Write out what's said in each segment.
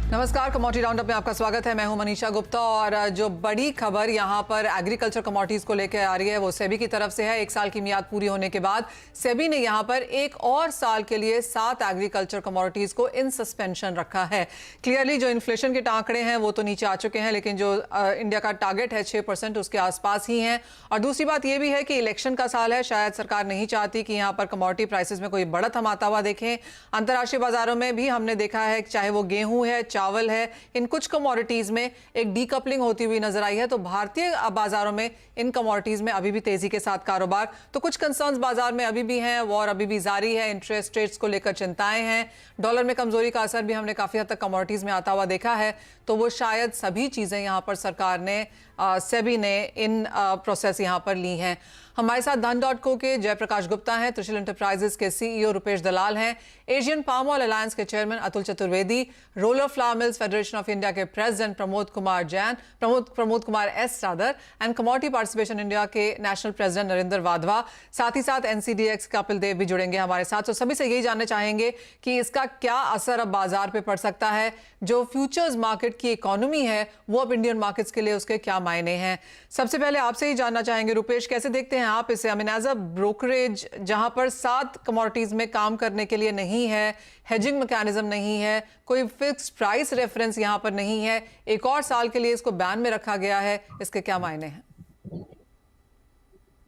नमस्कार, commodity roundup में आपका स्वागत है। मैं हूं मनीषा गुप्ता और जो बड़ी खबर यहां पर एग्रीकल्चर कमोडिटीज को लेकर आ रही है वो सेबी की तरफ से है। 1 साल की मियाद पूरी होने के बाद सेबी ने यहां पर 1 और साल के लिए 7 एग्रीकल्चर कमोडिटीज को इन सस्पेंशन रखा है। क्लियरली जो इन्फ्लेशन के आंकड़े हैं वो तो नीचे आ चुके हैं, लेकिन जो इंडिया का टारगेट है 6% उसके आसपास ही है। और दूसरी बात यह भी है कि इलेक्शन का साल है, शायद सरकार नहीं चाहती कि यहाँ पर कमोडिटी प्राइसेस में कोई बढ़त हम आता हुआ देखें। अंतर्राष्ट्रीय बाजारों में भी हमने देखा है, चाहे वो गेहूं है, चावल है, इन कुछ कमोडिटीज में एक डीकपलिंग होती हुई नजर आई है। तो भारतीय बाजारों में इन कमोडिटीज में अभी भी तेजी के साथ कारोबार, तो कुछ कंसर्न्स बाजार में अभी भी हैं, वॉर अभी भी जारी है, इंटरेस्ट रेट्स को लेकर चिंताएं हैं, डॉलर में कमजोरी का असर भी हमने काफी हद तक कमोडिटीज में आता हुआ देखा है। तो वो शायद सभी चीजें यहां पर सरकार ने, सेबी ने इन प्रोसेस यहां पर ली हैं। हमारे साथ धन.co के जयप्रकाश गुप्ता हैं, त्रिशूल एंटरप्राइजेस के सीईओ रुपेश दलाल हैं, एशियन पाम ऑयल अलायंस के chairman Atul Chaturvedi, roller flour mills federation of India के प्रेसिडेंट प्रमोद कुमार एस रादर एंड कमोडिटी पार्टिसिपेशन इंडिया के नेशनल प्रेसिडेंट नरेंद्र वाधवा। साथ ही साथ एनसीडीएक्स कपिल देव भी जुड़ेंगे हमारे साथ। तो सभी से यही जानना चाहेंगे कि इसका क्या असर अब बाजार पे पड़ सकता है, जो फ्यूचर्स मार्केट की इकोनॉमी है वो अब इंडियन मार्केट्स के लिए उसके क्या मायने हैं। सबसे पहले आपसे ही जानना चाहेंगे रुपेश, कैसे देखते हैं आप इसे? I mean as a brokerage, जहां पर 7 कमोडिटीज में काम करने के लिए नहीं है, हेजिंग मैकेनिज्म नहीं है, कोई फिक्स प्राइस रेफरेंस यहां पर नहीं है, 1 और साल के लिए इसको बैन में रखा गया है, इसके क्या मायने हैं?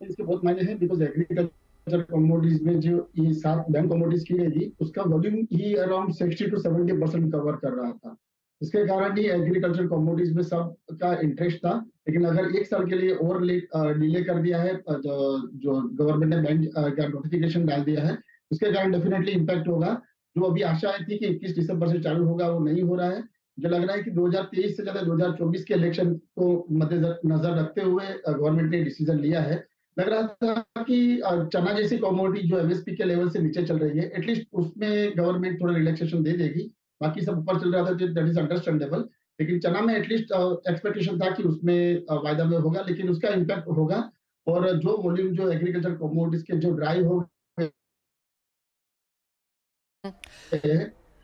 इसके बहुत मायने हैं, बिकॉज एग्रीकल्चर कमोडिटीज में जो ये 7 बैन कमोडिटीज की गई उसका volume he around 60 to 70% cover कर रहा था। इसके कारण ही एग्रीकल्चर कमोडिटीज में सबका इंटरेस्ट था। लेकिन अगर 1 साल के लिए और डिले कर दिया है, जो गवर्नमेंट ने बैन का नोटिफिकेशन डाल दिया है, उसके कारण डेफिनेटली इम्पैक्ट होगा। जो अभी आशा थी कि 21 दिसंबर से चालू होगा, वो नहीं हो रहा है। मुझे लग रहा है कि 2023 से ज्यादा 2024 के इलेक्शन को मद्देनजर रखते हुए गवर्नमेंट ने डिसीजन लिया है। लग रहा था कि चना जैसी कमोडिटी जो एमएसपी के लेवल से नीचे चल रही है, एटलीस्ट उसमें गवर्नमेंट थोड़ा रिलैक्सेशन दे देगी। बाकी सब ऊपर चल रहा था, दैट इज अंडरस्टैंडेबल। लेकिन चना में एटलीस्ट एक्सपेक्टेशन था कि उसमें वायदा में होगा, लेकिन उसका इम्पैक्ट होगा। और जो वॉल्यूम जो एग्रीकल्चर कमोडिटीज के जो ड्राई हो गए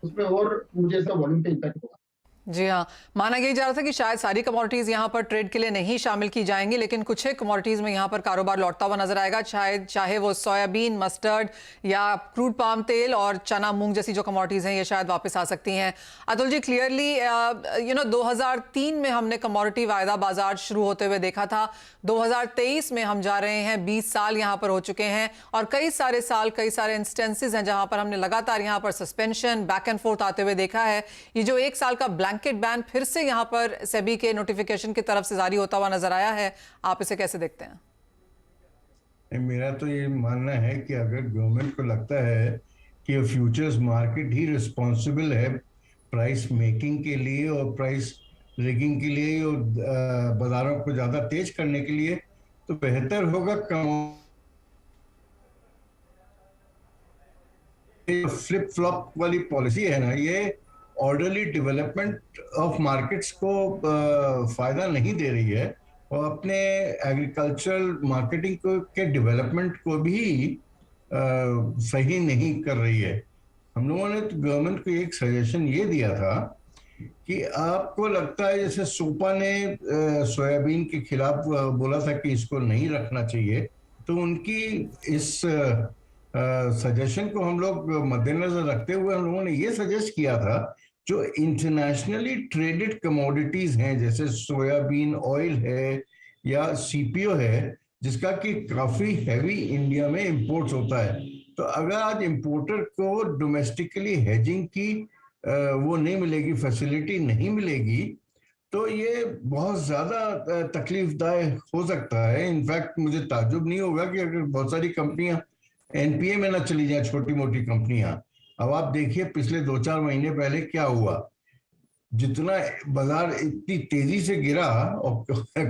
उसमें और मुझे ऐसा वॉल्यूम पे इम्पैक्ट होगा। जी हाँ, माना यही जा रहा था कि शायद सारी कमोडिटीज यहां पर ट्रेड के लिए नहीं शामिल की जाएंगी, लेकिन कुछ एक कमोडिटीज में यहां पर कारोबार लौटता हुआ नजर आएगा, चाहे वो सोयाबीन, मस्टर्ड या क्रूड पाम तेल और चना मूंग जैसी जो कमोडिटीज हैं ये शायद वापस आ सकती हैं। अतुल जी, क्लियरली 2003 में हमने कमोडिटी वायदा बाजार शुरू होते हुए देखा था, 2023 में हम जा रहे हैं, 20 साल यहां पर हो चुके हैं और कई सारे इंस्टेंसेस हैं जहां पर हमने लगातार यहां पर सस्पेंशन, बैक एंड फोर्थ आते हुए देखा है। ये जो 1 साल का ब्लैंकेट बैन फिर से यहां पर सेबी के नोटिफिकेशन की तरफ से जारी होता हुआ नजर आया है, आप इसे कैसे देखते हैं? मेरा तो ये मानना है कि अगर गवर्नमेंट को लगता है कि फ्यूचर्स मार्केट ही रिस्पॉन्सिबल है प्राइस मेकिंग के लिए और प्राइस रिगिंग के लिए और बाजारों को ज्यादा तेज करने के लिए, तो बेहतर होगा फ्लिप फ्लॉप वाली पॉलिसी है ना, ये ऑर्डरली डेवलपमेंट ऑफ मार्केट्स को फायदा नहीं दे रही है और अपने एग्रीकल्चरल मार्केटिंग के डेवलपमेंट को भी सही नहीं कर रही है। हम लोगों ने तो गवर्नमेंट को एक सजेशन ये दिया था कि आपको लगता है जैसे सोपा ने सोयाबीन के खिलाफ बोला था कि इसको नहीं रखना चाहिए, तो उनकी इस सजेशन को हम लोग मद्देनजर रखते हुए हम लोगों ने ये सजेस्ट किया था जो इंटरनेशनली ट्रेडेड कमोडिटीज हैं जैसे सोयाबीन ऑयल है या सीपीओ है, जिसका कि काफी हैवी इंडिया में इंपोर्ट्स होता है, तो अगर आज इंपोर्टर को डोमेस्टिकली हेजिंग की वो नहीं मिलेगी, फैसिलिटी नहीं मिलेगी, तो ये बहुत ज्यादा तकलीफदायक हो सकता है। इनफैक्ट मुझे ताज्जुब नहीं होगा कि अगर बहुत सारी कंपनियां एनपीए में ना चली जाए, छोटी मोटी कंपनियां। अब आप देखिए पिछले 2-4 महीने पहले क्या हुआ, जितना बाजार इतनी तेजी से गिरा और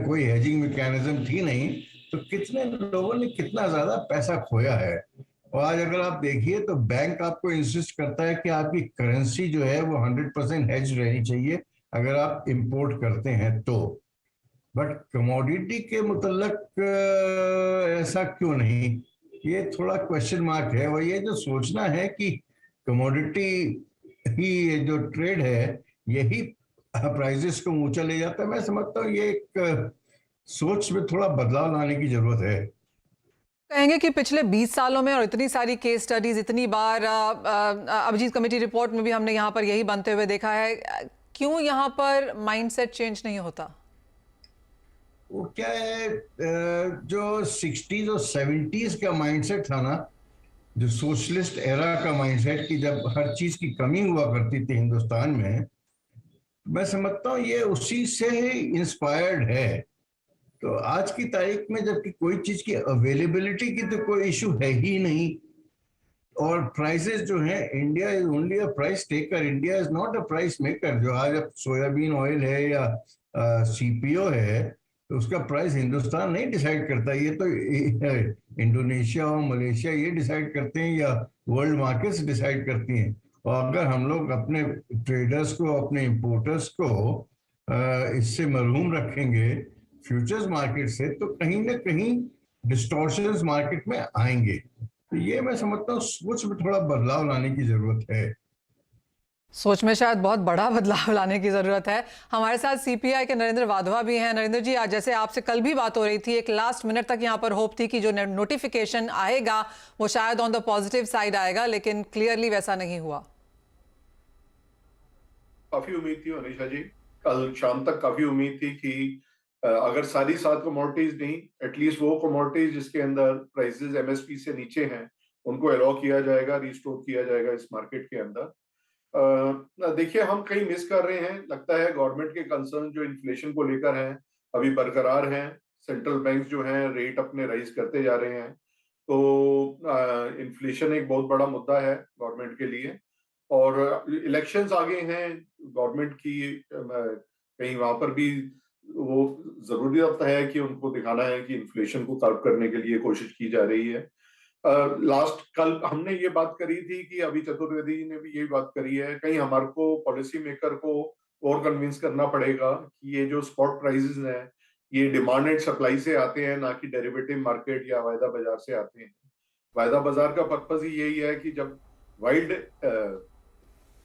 कोई हेजिंग मैकेनिज्म थी नहीं, तो कितने लोगों ने कितना ज्यादा पैसा खोया है। और आज अगर आप देखिए तो बैंक आपको इंसिस्ट करता है कि आपकी करेंसी जो है वो 100% हेज रहनी चाहिए अगर आप इंपोर्ट करते हैं तो। बट कमोडिटी के मुतल्लक ऐसा क्यों नहीं, ये थोड़ा क्वेश्चन मार्क है। और ये जो सोचना है कि कमोडिटी ही जो ट्रेड है यही प्राइजेस को ऊंचा ले जाता है। मैं समझता हूँ ये एक सोच में थोड़ा बदलाव लाने की जरूरत है। कहेंगे कि पिछले 20 सालों में और इतनी सारी केस स्टडीज, इतनी बार अभिजीत कमेटी रिपोर्ट में भी हमने यहाँ पर यही बनते हुए देखा है, क्यों यहाँ पर माइंडसेट चेंज नहीं होता? वो क्या है, जो 60s और 70s का माइंडसेट था ना, जो सोशलिस्ट एरा का माइंडसेट, कि जब हर चीज की कमी हुआ करती थी हिंदुस्तान में, मैं समझता हूँ ये उसी से ही इंस्पायर्ड है। तो आज की तारीख में जबकि कोई चीज की अवेलेबिलिटी की तो कोई इशू है ही नहीं, और प्राइसेस जो है, India is only a price taker, India is not a price maker. जो आज अब सोयाबीन ऑयल है या सीपीओ है, तो उसका प्राइस हिंदुस्तान नहीं डिसाइड करता, ये तो इंडोनेशिया और मलेशिया ये डिसाइड करते हैं, या वर्ल्ड मार्केट्स डिसाइड करती हैं। और अगर हम लोग अपने ट्रेडर्स को, अपने इंपोर्टर्स को इससे महरूम रखेंगे फ्यूचर्स मार्केट से, तो कहीं ना कहीं डिस्टॉर्शंस मार्केट में आएंगे। तो ये मैं समझता हूँ सोच में थोड़ा बदलाव लाने की जरूरत है। सोच में शायद बहुत बड़ा बदलाव लाने की जरूरत है। हमारे साथ सीपीआई के नरेंद्र वाधवा भी हैं। नरेंद्र जी, आज जैसे आपसे कल भी बात हो रही थी, एक लास्ट मिनट तक यहाँ पर होप थी कि जो नोटिफिकेशन आएगा वो शायद ऑन द पॉजिटिव साइड आएगा, लेकिन क्लियरली वैसा नहीं हुआ। काफी उम्मीद थी मनीषा जी, कल शाम तक काफी उम्मीद थी कि अगर सारी 7 कमोडिटीज नहीं, एटलीस्ट वो कमोडिटीज जिसके अंदर प्राइसेस एमएसपी से नीचे हैं, उनको अलाउ किया जाएगा, रिस्टोर किया जाएगा इस मार्केट के अंदर। देखिए, हम कहीं मिस कर रहे हैं। लगता है गवर्नमेंट के कंसर्न जो इन्फ्लेशन को लेकर हैं अभी बरकरार हैं। सेंट्रल बैंक जो हैं रेट अपने राइज करते जा रहे हैं, तो इन्फ्लेशन एक बहुत बड़ा मुद्दा है गवर्नमेंट के लिए। और इलेक्शंस आगे हैं गवर्नमेंट की, कहीं वहां पर भी वो जरूरत है कि उनको दिखाना है कि इन्फ्लेशन को कर्व करने के लिए कोशिश की जा रही है। लास्ट कल हमने ये बात करी थी कि अभी चतुर्वेदी जी ने भी यही बात करी है, कहीं हमारे को पॉलिसी मेकर को और कन्विंस करना पड़ेगा कि ये जो स्पॉट प्राइसेस हैं ये डिमांड एंड सप्लाई से आते हैं, ना कि डेरिवेटिव मार्केट या वायदा बाजार से आते हैं। वायदा बाजार का पर्पस ही यही है कि जब वाइल्ड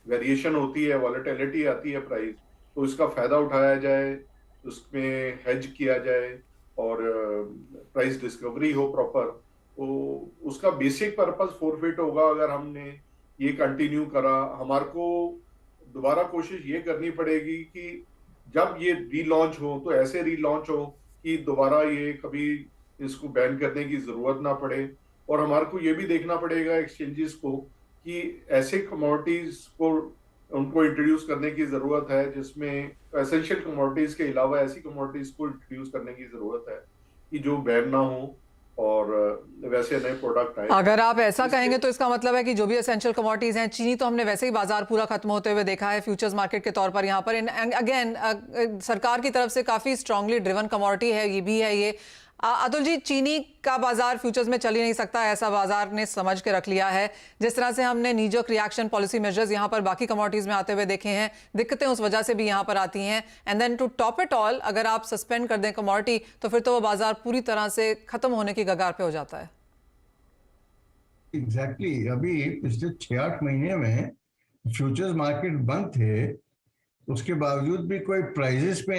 वेरिएशन होती है, वॉलेटिलिटी आती है प्राइस, तो इसका फायदा उठाया जाए, उसमें हेज किया जाए और प्राइस डिस्कवरी हो प्रॉपर। तो उसका बेसिक पर्पस फॉरफिट होगा अगर हमने ये कंटिन्यू करा। हमारे को दोबारा कोशिश ये करनी पड़ेगी कि जब ये रीलॉन्च हो तो ऐसे रीलॉन्च हो कि दोबारा ये कभी इसको बैन करने की जरूरत ना पड़े। और हमारे को ये भी देखना पड़ेगा एक्सचेंजेस को कि ऐसे कमोडिटीज को उनको इंट्रोड्यूस करने की जरूरत है जिसमें एसेंशियल कमोडिटीज के अलावा ऐसी कमोडिटीज को इंट्रोड्यूस करने की जरूरत है कि जो बैन ना हो और वैसे नए प्रोडक्ट आए। अगर आप ऐसा कहेंगे तो इसका मतलब है कि जो भी एसेंशियल कमोडिटीज हैं, चीनी तो हमने वैसे ही बाजार पूरा खत्म होते हुए देखा है फ्यूचर्स मार्केट के तौर पर। यहाँ पर अगेन सरकार की तरफ से काफी स्ट्रांगली ड्रिवन कमोडिटी है, ये भी है। ये अतुल जी, चीनी का बाजार फ्यूचर्स में चल ही नहीं सकता, ऐसा बाजार ने समझ के रख लिया है। जिस तरह से हमने नीजोक रिएक्शन पॉलिसी मेजर्स यहाँ पर बाकी कमोडिटीज में आते हुए देखे हैं, दिक्कतें उस वजह से भी यहाँ पर आती हैं। And then to top it all, अगर आप सस्पेंड कर दें कमोडिटी तो फिर तो वो बाजार पूरी तरह से खत्म होने की कगार पे हो जाता है। एग्जैक्टली अभी पिछले 6-8 महीने में फ्यूचर्स मार्केट बंद थे, उसके बावजूद भी कोई प्राइजेस पे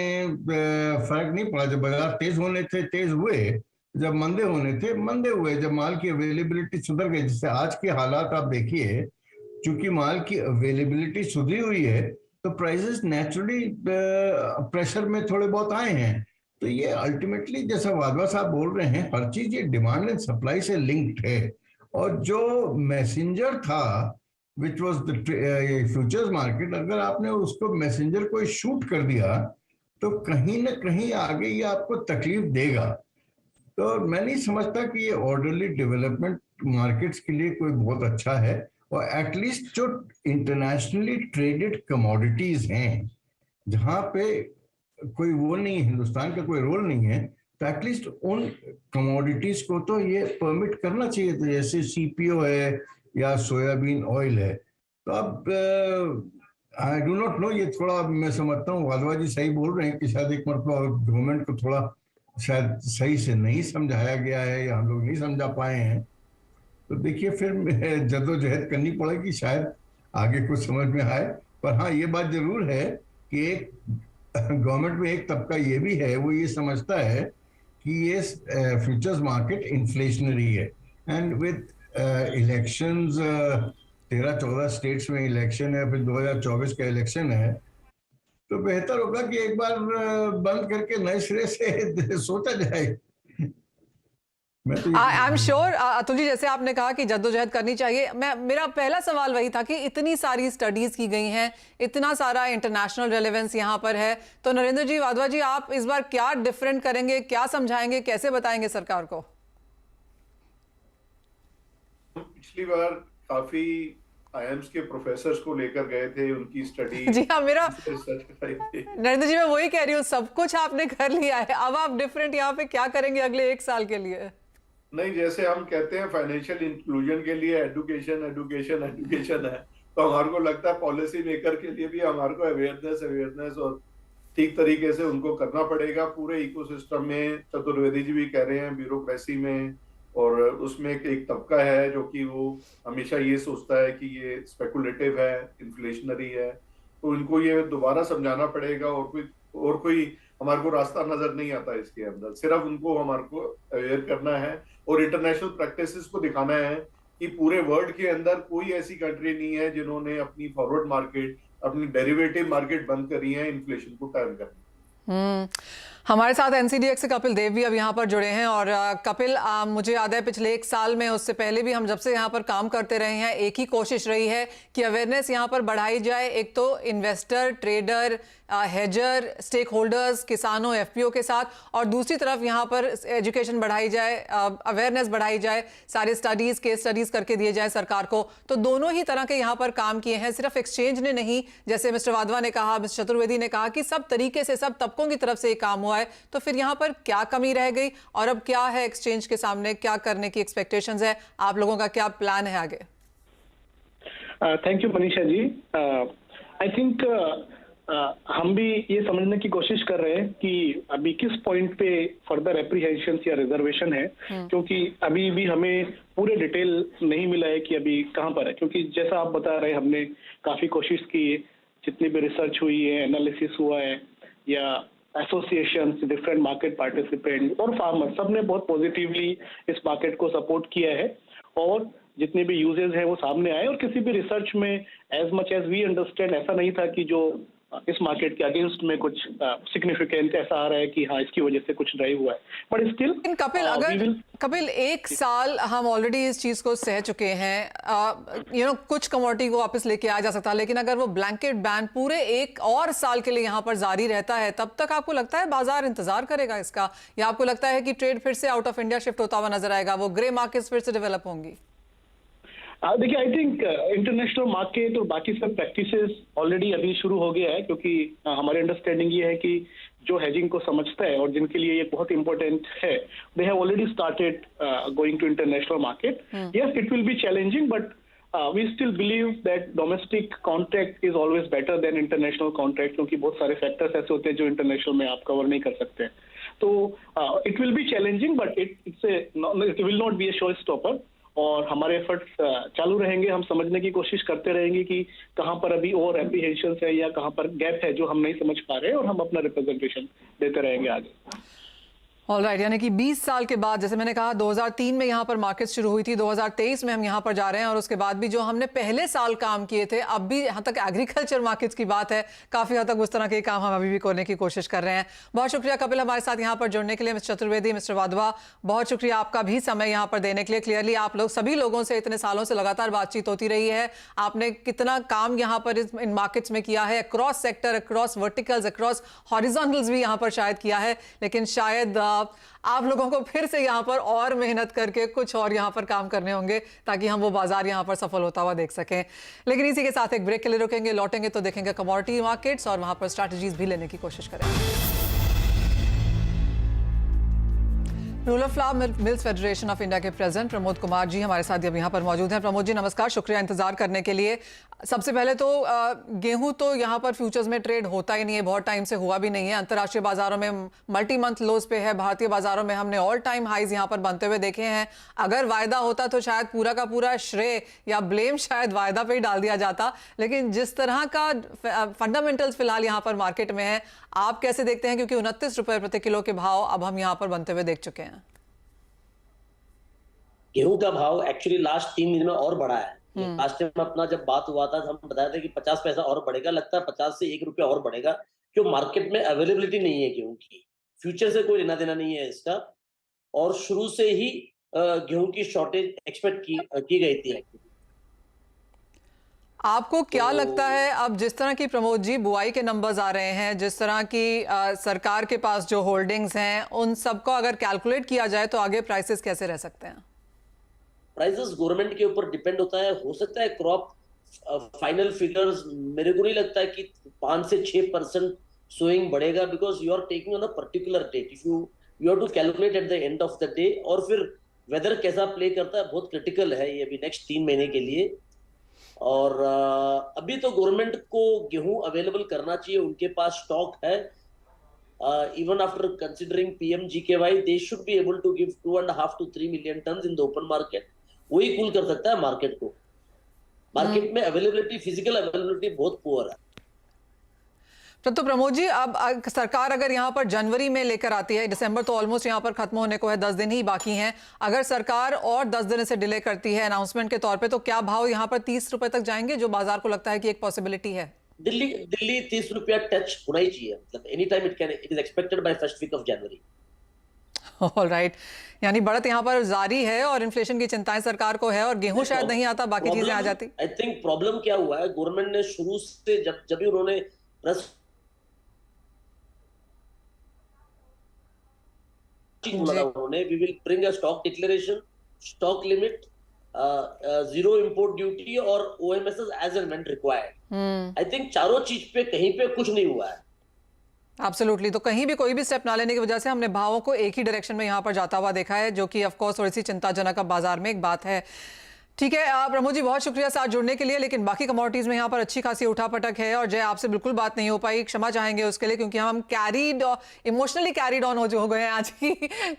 फर्क नहीं पड़ा। जब बाजार तेज होने थे तेज हुए, जब मंदे होने थे मंदे हुए। जब माल की अवेलेबिलिटी सुधर गई, जैसे आज के हालात आप देखिए, चूंकि माल की अवेलेबिलिटी सुधरी हुई है तो प्राइसेस नेचुरली प्रेशर में थोड़े बहुत आए हैं। तो ये अल्टीमेटली जैसा वाधवा साहब बोल रहे हैं, हर चीज ये डिमांड एंड सप्लाई से लिंक्ड है। और जो मैसेंजर था which was the futures market, अगर आपने उसको मैसेंजर को शूट कर दिया तो कहीं ना कहीं आगे ये आपको तकलीफ देगा। तो मैं नहीं समझता कि ये ऑर्डरली डेवलपमेंट मार्केट्स के लिए कोई बहुत अच्छा है। और एटलीस्ट जो इंटरनेशनली ट्रेडेड कमोडिटीज हैं, जहां पे कोई वो नहीं है, हिंदुस्तान का कोई रोल नहीं है, तो एटलीस्ट उन कमोडिटीज को तो ये परमिट करना चाहिए था, जैसे सीपीओ है या सोयाबीन ऑयल है। तो अब आई डू नॉट नो, ये थोड़ा मैं समझता हूँ वाधवा जी सही बोल रहे हैं कि शायद एक मतलब गवर्नमेंट को थोड़ा शायद सही से नहीं समझाया गया है या हम लोग नहीं समझा पाए हैं। तो देखिए फिर जद्दोजहद करनी पड़ेगी, शायद आगे कुछ समझ में आए। पर हाँ, ये बात जरूर है कि एक गवर्नमेंट में एक तबका ये भी है, वो ये समझता है कि ये फ्यूचर्स मार्केट इन्फ्लेशनरी है, एंड विद इलेक्शंस 13-14 स्टेट्स में इलेक्शन है, फिर 2024 का इलेक्शन है, तो बेहतर होगा कि एक बार बंद करके नए सिरे से सोचा जाए। मैं तो I am sure Atul ji, जैसे आपने कहा कि जद्दोजहद करनी चाहिए, मेरा पहला सवाल वही था कि इतनी सारी स्टडीज की गई हैं, इतना सारा इंटरनेशनल रेलेवेंस यहाँ पर है, तो नरेंद्र जी वाधवा जी, आप इस बार क्या डिफरेंट करेंगे, क्या समझाएंगे, कैसे बताएंगे सरकार को? पिछली बार काफी आईएम्स के प्रोफेसर्स को लेकर गए थे, उनकी स्टडी जी हाँ, मेरा रिसर्च कराई थी। नरेंद्र जी, मैं वही कह रही हूँ, सब कुछ आपने कर लिया है, अब आप डिफरेंट यहाँ पे क्या करेंगे अगले 1 साल के लिए? नहीं, जैसे हम कहते हैं फाइनेंशियल इंक्लूजन के लिए एजुकेशन एजुकेशन एजुकेशन है, तो हमारे को लगता है पॉलिसी मेकर के लिए भी हमारे को अवेयरनेस और ठीक तरीके से उनको करना पड़ेगा पूरे इकोसिस्टम में। चतुर्वेदी जी भी कह रहे हैं ब्यूरोक्रेसी में, और उसमें एक तबका है जो कि वो हमेशा ये सोचता है कि ये स्पेकुलेटिव है, इन्फ्लेशनरी है, तो इनको ये दोबारा समझाना पड़ेगा। और कोई हमारे को रास्ता नजर नहीं आता इसके अंदर, सिर्फ उनको हमारे को अवेयर करना है और इंटरनेशनल प्रैक्टिसेस को दिखाना है कि पूरे वर्ल्ड के अंदर कोई ऐसी कंट्री नहीं है जिन्होंने अपनी फॉरवर्ड मार्केट, अपनी डेरिवेटिव मार्केट बंद करी है इन्फ्लेशन को टर्न करने। हमारे साथ एनसीडीएक्स से कपिल देव भी अब यहाँ पर जुड़े हैं। और कपिल, मुझे याद है पिछले 1 साल में, उससे पहले भी हम जब से यहाँ पर काम करते रहे हैं, एक ही कोशिश रही है कि अवेयरनेस यहाँ पर बढ़ाई जाए। एक तो investor, trader, hedger, stakeholders, किसानों, एफपीओ के साथ, और दूसरी तरफ यहाँ पर एजुकेशन बढ़ाई जाए, अवेयरनेस बढ़ाई जाए, सारे स्टडीज, केस स्टडीज करके दिए जाए सरकार को। तो दोनों ही तरह के यहाँ पर काम किए हैं, सिर्फ एक्सचेंज ने नहीं, जैसे मिस्टर वाधवा ने कहा, मिस्टर चतुर्वेदी ने कहा कि सब तरीके से, सब तबकों की तरफ से ये काम हुआ है। तो फिर यहाँ पर क्या कमी रह गई और अब क्या है एक्सचेंज के सामने, क्या करने की एक्सपेक्टेशंस है, आप लोगों का क्या प्लान है आगे? Thank you Manisha ji. I think हम भी ये समझने की कोशिश कर रहे हैं कि अभी किस पॉइंट पे फर्दर एप्रीहेंशन या रिजर्वेशन है, क्योंकि अभी भी हमें पूरे डिटेल नहीं मिला है कि अभी कहाँ पर है। क्योंकि जैसा आप बता रहे हैं, हमने काफी कोशिश की है, जितनी भी रिसर्च हुई है, एनालिसिस हुआ है, या एसोसिएशन, डिफरेंट मार्केट पार्टिसिपेंट और फार्मर, सब ने बहुत पॉजिटिवली इस मार्केट को सपोर्ट किया है, और जितने भी यूजेस हैं वो सामने आए। और किसी भी रिसर्च में as much as we understand ऐसा नहीं था कि जो इस मार्केट के अगेंस्ट में कुछ सिग्निफिकेंट ऐसा आ रहा है कि हाँ इसकी वजह से कुछ ड्राइव हुआ है, बट स्टिल कपिल, अगर कपिल 1 साल हम ऑलरेडी इस चीज को सह चुके हैं, कुछ कमोडिटी को वापस लेके आया जा सकता है, लेकिन अगर वो ब्लैंकेट बैन पूरे 1 और साल के लिए यहाँ पर जारी रहता है, तब तक आपको लगता है बाजार इंतजार करेगा इसका, या आपको लगता है कि ट्रेड फिर से आउट ऑफ इंडिया शिफ्ट होता हुआ नजर आएगा, वो ग्रे मार्केट्स फिर से डेवलप होंगी? देखिए, आई थिंक इंटरनेशनल मार्केट और बाकी सब प्रैक्टिसेस ऑलरेडी अभी शुरू हो गया है, क्योंकि हमारी अंडरस्टैंडिंग ये है कि जो हेजिंग को समझता है और जिनके लिए ये बहुत इंपॉर्टेंट है, they have already started going to international market. Yes, it will be challenging, but we still believe that domestic contract is always better than international contract, क्योंकि बहुत सारे फैक्टर्स ऐसे होते हैं जो इंटरनेशनल में आप कवर नहीं कर सकते। तो it will be challenging, but it will not be A show stopper. और हमारे एफर्ट्स चालू रहेंगे, हम समझने की कोशिश करते रहेंगे कि कहाँ पर अभी और एप्रीहेंशंस है या कहाँ पर गैप है जो हम नहीं समझ पा रहे हैं, और हम अपना रिप्रेजेंटेशन देते रहेंगे आगे। ऑलराइट, यानी कि 20 साल के बाद, जैसे मैंने कहा 2003 में यहाँ पर मार्केट शुरू हुई थी, 2023 में हम यहाँ पर जा रहे हैं, और उसके बाद भी जो हमने पहले साल काम किए थे, अब भी यहाँ तक एग्रीकल्चर मार्केट्स की बात है, काफ़ी हद तक उस तरह के काम हम अभी भी करने की कोशिश कर रहे हैं। बहुत शुक्रिया कपिल हमारे साथ यहाँ पर जुड़ने के लिए। मिस्टर चतुर्वेदी, मिस्टर वाधवा, बहुत शुक्रिया आपका भी समय यहाँ पर देने के लिए। क्लियरली आप लोग सभी लोगों से इतने सालों से लगातार बातचीत होती रही है, आपने कितना काम यहाँ पर इन मार्केट्स में किया है, across sector, across verticals, across horizontals भी यहाँ पर शायद किया है, लेकिन शायद आप लोगों को फिर से यहाँ पर और मेहनत करके कुछ और यहाँ पर काम करने होंगे, ताकि हम वो बाजार यहाँ पर सफल होता हुआ देख सकें। लेकिन इसी के साथ एक ब्रेक के लिए रुकेंगे, लौटेंगे तो देखेंगे कमोडिटी मार्केट्स और वहाँ पर स्ट्रैटेजीज भी लेने की कोशिश करेंगे। Rural flower mills federation of India के प्रेसिडेंट प्रमोद कुमार जी हमारे साथ अब यहाँ पर मौजूद हैं। प्रमोद जी नमस्कार, शुक्रिया इंतजार करने के लिए। सबसे पहले तो गेहूं तो यहाँ पर फ्यूचर्स में ट्रेड होता ही नहीं है, बहुत टाइम से हुआ भी नहीं है। अंतर्राष्ट्रीय बाजारों में मल्टी मंथ लोज पे है, भारतीय बाजारों में हमने ऑल टाइम हाईज यहाँ पर बनते हुए देखे हैं। अगर वायदा होता तो शायद पूरा का पूरा श्रेय या ब्लेम शायद वायदा पे ही डाल दिया जाता, लेकिन जिस तरह का फंडामेंटल्स फिलहाल यहाँ पर मार्केट में है, आप कैसे देखते हैं? क्योंकि 29 रुपए प्रति किलो के भाव अब हम यहाँ पर बनते हुए देख चुके हैं। गेहूं का भाव एक्चुअली लास्ट 3 दिन में और बढ़ा है। लास्ट टाइम अपना जब बात हुआ था हम बताया था कि 50 पैसा और बढ़ेगा, लगता है 50 से 1 रुपया और बढ़ेगा, क्यों मार्केट में अवेलेबिलिटी नहीं है गेहूं की, फ्यूचर से कोई लेना देना नहीं है इसका, और शुरू से ही गेहूं की शॉर्टेज एक्सपेक्ट की गई थी। आपको क्या लगता है अब जिस तरह की प्रमोद जी बुआई के नंबर्स आ रहे हैं, जिस तरह की सरकार के पास जो होल्डिंग्स हैं, उन सबको अगर कैलकुलेट किया जाए तो आगे प्राइसेस कैसे रह सकते हैं? प्राइसेस गवर्नमेंट के ऊपर डिपेंड होता है। हो सकता है क्रॉप फाइनल फिगर्स, मेरे को नहीं लगता है कि 5 से 6% सोइंग बढ़ेगा, because you are taking on a particular date. If you have to calculate at the end of the day, और फिर वेदर कैसा प्ले करता है बहुत क्रिटिकल है ये अभी नेक्स्ट 3 महीने के लिए। और अभी तो गवर्नमेंट को गेहूं अवेलेबल करना चाहिए, उनके पास स्टॉक है। Even after considering PMGKY, they should be able to give 2.5 to 3 million tons in the open market. वही कूल कर सकता है मार्केट को। मार्केट में अवेलेबिलिटी, फिजिकल अवेलेबिलिटी बहुत पुअर है। तो प्रमोद जी, अब सरकार अगर यहाँ पर जनवरी में लेकर आती है, दिसंबर तो ऑलमोस्ट यहाँ पर खत्म होने को है, 10 दिन ही बाकी हैं, अगर सरकार और 10 दिन से डिले करती है अनाउंसमेंट के तौर पे, तो क्या भाव यहाँ पर 30 रुपए तक जाएंगे, जो बाजार को लगता है कि एक पॉसिबिलिटी है? दिल्ली 30 रुपया टच होना ही चाहिए, मतलब any time it is expected by first week of January. Alright, यानी बढ़त यहाँ पर जारी है और इन्फ्लेशन की चिंताएं सरकार को है, और गेहूं शायद नहीं आता, बाकी चीजें आ जाती। आई थिंक प्रॉब्लम क्या हुआ है, गवर्नमेंट ने शुरू से जब भी उन्होंने प्रेस उन्होंने we will bring a stock declaration, stock limit, zero import duty और OMSS as and when required. I think चारों चीज पे कहीं पे कुछ नहीं हुआ है। एब्सोल्युटली, तो कहीं भी कोई भी स्टेप ना लेने की वजह से हमने भावों को एक ही डायरेक्शन में यहाँ पर जाता हुआ देखा है, जो कि ऑफ कोर्स थोड़ी सी चिंताजनक अब बाजार में एक बात है। ठीक है प्रमोद जी, बहुत शुक्रिया साथ जुड़ने के लिए, लेकिन बाकी कमोडिटीज में यहाँ पर अच्छी खासी उठापटक है, और जय आपसे बिल्कुल बात नहीं हो पाई, क्षमा चाहेंगे उसके लिए, क्योंकि हम इमोशनली कैरीड ऑन हो गए हैं आज की।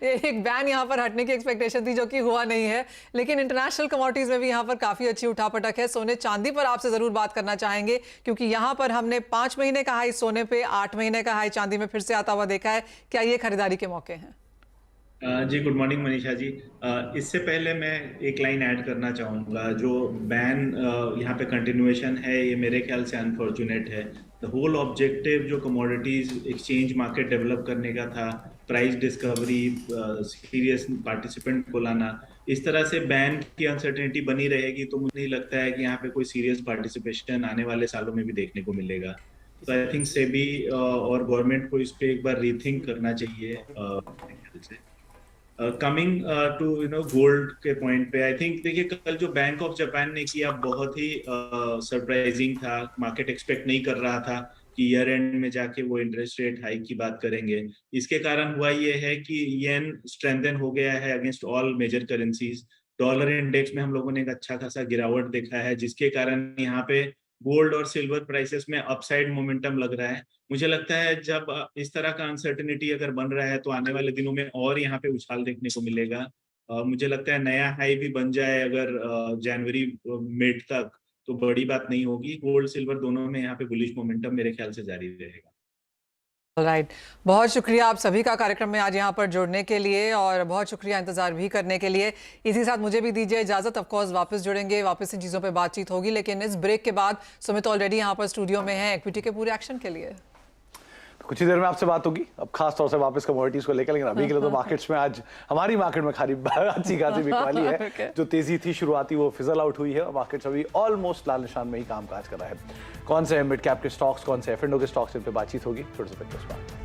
एक बैन यहाँ पर हटने की एक्सपेक्टेशन थी, जो कि हुआ नहीं है, लेकिन इंटरनेशनल कमोडिटीज में भी यहाँ पर काफी अच्छी उठापटक है। सोने चांदी पर आपसे जरूर बात करना चाहेंगे, क्योंकि यहाँ पर हमने 5 महीने का हाई सोने पे, 8 महीने का हाई चांदी में फिर से आता हुआ देखा है। क्या ये खरीदारी के मौके हैं? जी गुड मॉर्निंग मनीषा जी। इससे पहले मैं एक लाइन ऐड करना चाहूँगा। जो बैन यहाँ पे कंटिन्यूएशन है, ये मेरे ख्याल से अनफॉर्चुनेट है। द होल ऑब्जेक्टिव जो कमोडिटीज एक्सचेंज मार्केट डेवलप करने का था, प्राइस डिस्कवरी, सीरियस पार्टिसिपेंट को लाना, इस तरह से बैन की अनसर्टेनिटी बनी रहेगी तो मुझे नहीं लगता है कि यहाँ पे कोई सीरियस पार्टिसिपेशन आने वाले सालों में भी देखने को मिलेगा। तो आई थिंक सेबी और गवर्नमेंट को इस पर एक बार रीथिंक करना चाहिए। कमिंग टू गोल्ड के पॉइंट पे, आई थिंक देखिए कल जो बैंक ऑफ जापान ने किया बहुत ही सरप्राइजिंग था। मार्केट एक्सपेक्ट नहीं कर रहा था कि ईयर एंड में जाके वो इंटरेस्ट रेट हाइक की बात करेंगे। इसके कारण हुआ ये है कि येन स्ट्रेंथन हो गया है against all major currencies. Dollar index में हम लोगों ने एक अच्छा खासा गिरावट देखा है, जिसके कारण यहाँ पे गोल्ड और सिल्वर प्राइसेस में अपसाइड मोमेंटम लग रहा है। मुझे लगता है जब इस तरह का अनसर्टेनिटी अगर बन रहा है तो आने वाले दिनों में और यहाँ पे उछाल देखने को मिलेगा। मुझे लगता है नया हाई भी बन जाए अगर जनवरी मिड तक, तो बड़ी बात नहीं होगी। गोल्ड सिल्वर दोनों में यहाँ पे बुलिश मोमेंटम मेरे ख्याल से जारी रहेगा। राइट, बहुत शुक्रिया आप सभी का कार्यक्रम में आज यहाँ पर जुड़ने के लिए, और बहुत शुक्रिया इंतजार भी करने के लिए। इसी साथ मुझे भी दीजिए इजाजत। ऑफ कोर्स वापस जुड़ेंगे, वापस इन चीज़ों पे बातचीत होगी, लेकिन इस ब्रेक के बाद सुमित ऑलरेडी यहाँ पर स्टूडियो में है इक्विटी के पूरे एक्शन के लिए। कुछ ही देर में आपसे बात होगी, अब खास तौर से वापस कमोडिटीज को लेकर, लेकिन अभी के लिए तो मार्केट्स में आज हमारी मार्केट में अच्छी खासी बिकवाली है। जो तेजी थी शुरुआती वो फिजल आउट हुई है, और मार्केट्स अभी ऑलमोस्ट लाल निशान में ही कामकाज कर रहा है। कौन से मिड कैप के स्टॉक्स, कौन से F&O के स्टॉक्स, इन पे बातचीत होगी थोड़े से पहले।